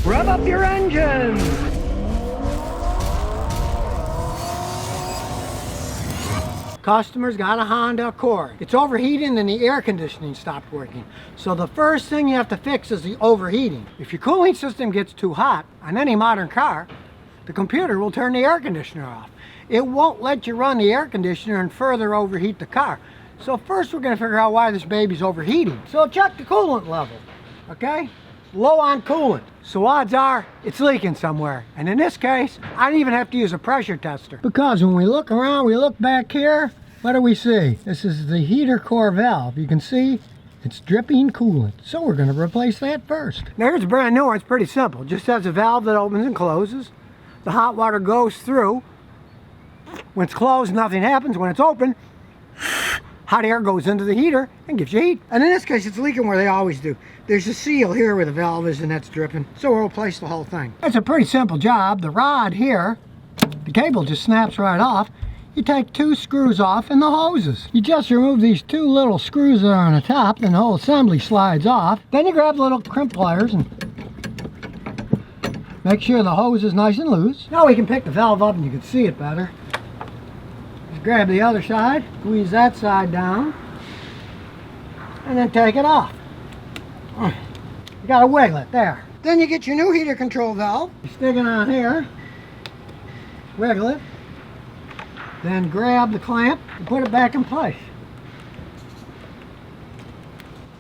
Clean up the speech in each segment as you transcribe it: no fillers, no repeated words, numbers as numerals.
Rev up your engine! Customer's got a Honda Accord. It's overheating and the air conditioning stopped working. So the first thing you have to fix is the overheating. If your cooling system gets too hot on any modern car, the computer will turn the air conditioner off. It won't let you run the air conditioner and further overheat the car. So first we're going to figure out why this baby's overheating. So check the coolant level, okay? Low on coolant. So odds are it's leaking somewhere. And in this case, I don't even have to use a pressure tester. Because when we look around, we look back here, what do we see? This is the heater core valve. You can see it's dripping coolant. So we're going to replace that first. Now here's a brand new one. It's pretty simple. It just has a valve that opens and closes. The hot water goes through. When it's closed, nothing happens. When it's open, hot air goes into the heater and gives you heat. And in this case, it's leaking where they always do. There's a seal here where the valve is and that's dripping. So we'll replace the whole thing. It's a pretty simple job. The rod here, the cable just snaps right off. You take 2 screws off and the hoses. You just remove these 2 little screws that are on the top, then the whole assembly slides off. Then you grab the little crimp pliers and make sure the hose is nice and loose. Now we can pick the valve up and you can see it better. Just grab the other side, squeeze that side down, and then take it off. You gotta wiggle it, there. Then you get your new heater control valve. You stick it on here, wiggle it, then grab the clamp and put it back in place.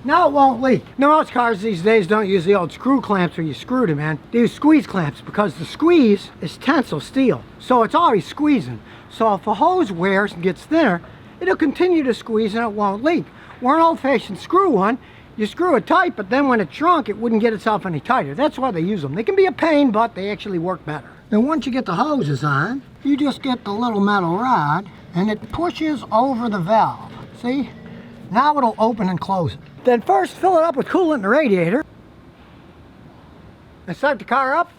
Now it won't leak. Now most cars these days don't use the old screw clamps where you screwed them in. They use squeeze clamps because the squeeze is tensile steel. So it's always squeezing. So if a hose wears and gets thinner, it'll continue to squeeze and it won't leak. Where an old-fashioned screw one, you screw it tight, but then when it shrunk, it wouldn't get itself any tighter. That's why they use them. They can be a pain, but they actually work better. Then once you get the hoses on, you just get the little metal rod and it pushes over the valve. See? Now it'll open and close it. Then first fill it up with coolant in the radiator and start the car up.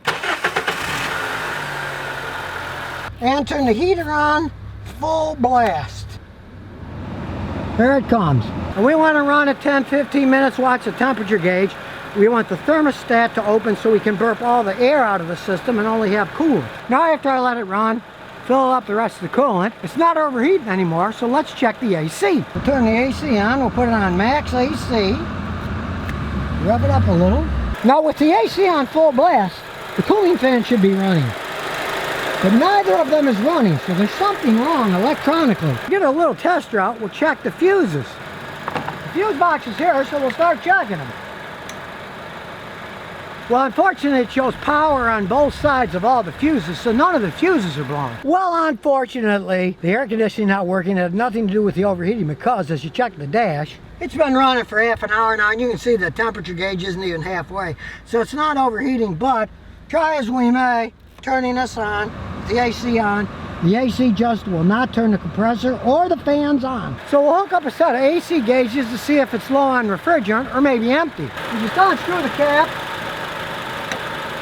And turn the heater on full blast. Here it comes. And we want to run it 10-15 minutes, watch the temperature gauge. We want the thermostat to open so we can burp all the air out of the system and only have coolant. Now after I let it run, fill up the rest of the coolant. It's not overheating anymore, so let's check the AC. We'll turn the AC on, we'll put it on max AC. Rev it up a little. Now with the AC on full blast, the cooling fan should be running. But neither of them is running, so there's something wrong electronically. Get a little tester out, we'll check the fuses. The fuse box is here, so we'll start checking them. Well, unfortunately, it shows power on both sides of all the fuses, so none of the fuses are blown. Well, unfortunately, the air conditioning not working had nothing to do with the overheating because as you check the dash, it's been running for half an hour now, and you can see the temperature gauge isn't even halfway. So it's not overheating, but try as we may, turning this on, the AC on, the AC just will not turn the compressor or the fans on. So we'll hook up a set of AC gauges to see if it's low on refrigerant or maybe empty. You just unscrew the cap,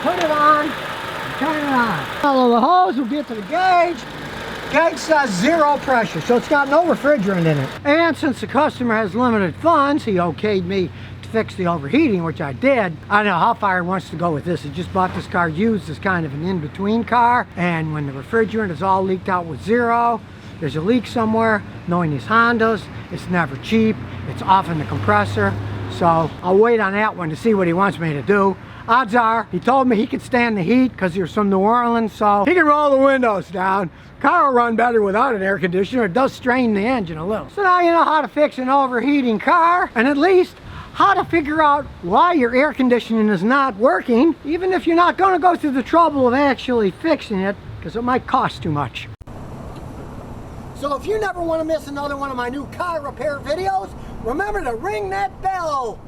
put it on, and turn it on. Follow the hose, we'll get to the gauge. Gauge says 0 pressure, so it's got no refrigerant in it. And since the customer has limited funds, he okayed me to fix the overheating, which I did. I don't know how far he wants to go with this. He just bought this car used as kind of an in-between car, and when the refrigerant is all leaked out with 0, there's a leak somewhere. Knowing these Hondas, it's never cheap. It's often the compressor. So I'll wait on that one to see what he wants me to do. Odds are, he told me he could stand the heat because he was from New Orleans, so he can roll the windows down. Car will run better without an air conditioner. It does strain the engine a little. So now you know how to fix an overheating car, and at least how to figure out why your air conditioning is not working, even if you're not going to go through the trouble of actually fixing it, because it might cost too much. So if you never want to miss another one of my new car repair videos, remember to ring that bell.